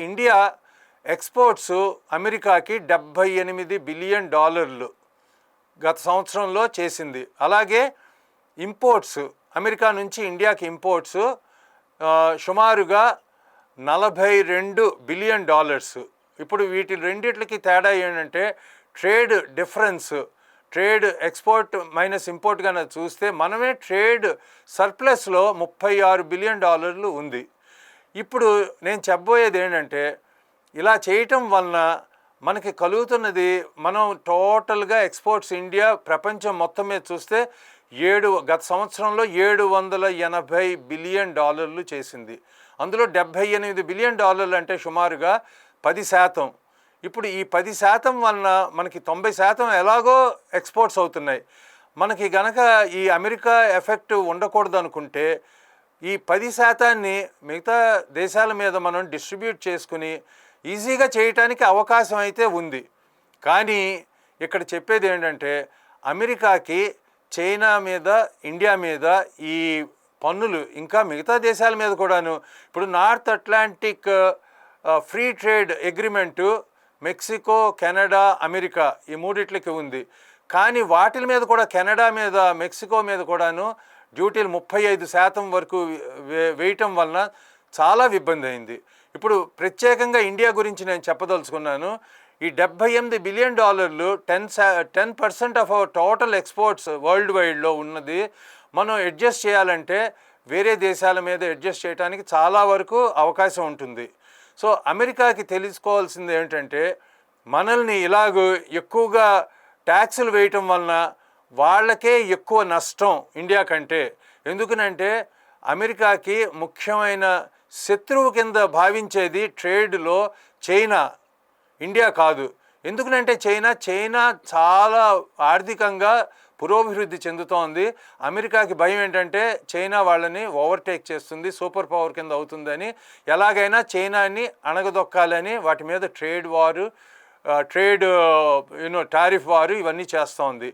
India exports అమెరికాకి $78 billion గత సంవత్సరంలో చేసింది. అలాగే ఇంపోర్ట్స్ అమెరికా నుంచి ఇండియాకి ఇంపోర్ట్స్ సుమారుగా $42 బిలియన్. ఇప్పుడు వీటి రెండిట్లకి తేడా ఏంటంటే trade difference, trade export minus import కన్నా చూస్తే మనమే ట్రేడ్ సర్ప్లస్లో $36 బిలియన్ ఉంది. ఇప్పుడు నేను చెప్పబోయేది ఏంటంటే ఇలా చేయటం వలన మనకి కలుగుతున్నది, మనం టోటల్గా ఎక్స్పోర్ట్స్ ఇండియా ప్రపంచం మొత్తం మీద చూస్తే గత సంవత్సరంలో $780 బిలియన్ చేసింది. అందులో $78 బిలియన్ అంటే సుమారుగా 10%. ఇప్పుడు ఈ 10% వలన మనకి 90% ఎలాగో ఎక్స్పోర్ట్స్ అవుతున్నాయి. మనకి గనక ఈ అమెరికా ఎఫెక్ట్ ఉండకూడదు అనుకుంటే ఈ 10%ని మిగతా దేశాల మీద మనం డిస్ట్రిబ్యూట్ చేసుకుని ఈజీగా చేయటానికి అవకాశం అయితే ఉంది. కానీ ఇక్కడ చెప్పేది ఏంటంటే అమెరికాకి చైనా మీద, ఇండియా మీద ఈ పన్నులు ఇంకా మిగతా దేశాల మీద కూడాను, ఇప్పుడు north Atlantic free trade agreement Mexico, Canada, America ఈ మూడిట్లకి ఉంది. కానీ వాటి మీద కూడా కెనడా మీద, మెక్సికో మీద కూడాను డ్యూటీలు 35% వరకు వేయటం వలన చాలా ఇబ్బంది అయింది. ఇప్పుడు ప్రత్యేకంగా ఇండియా గురించి నేను చెప్పదలుచుకున్నాను. ఈ $78 billion 10% of our total exports world వైడ్లో ఉన్నది మనం అడ్జస్ట్ చేయాలంటే వేరే దేశాల మీద అడ్జస్ట్ చేయడానికి చాలా వరకు అవకాశం ఉంటుంది. సో అమెరికాకి తెలుసుకోవాల్సింది ఏంటంటే మనల్ని ఇలాగ ఎక్కువగా ట్యాక్సులు వేయటం వలన వాళ్ళకే ఎక్కువ నష్టం ఇండియా కంటే. ఎందుకనంటే అమెరికాకి ముఖ్యమైన శత్రువు కింద భావించేది ట్రేడ్లో చైనా, ఇండియా కాదు. ఎందుకనంటే చైనా చాలా ఆర్థికంగా పురోభివృద్ధి చెందుతోంది. అమెరికాకి భయం ఏంటంటే చైనా వాళ్ళని ఓవర్టేక్ చేస్తుంది, సూపర్ పవర్ కింద అవుతుందని, ఎలాగైనా చైనాని అణగదొక్కాలని వాటి మీద ట్రేడ్ టారిఫ్ వారు ఇవన్నీ చేస్తోంది.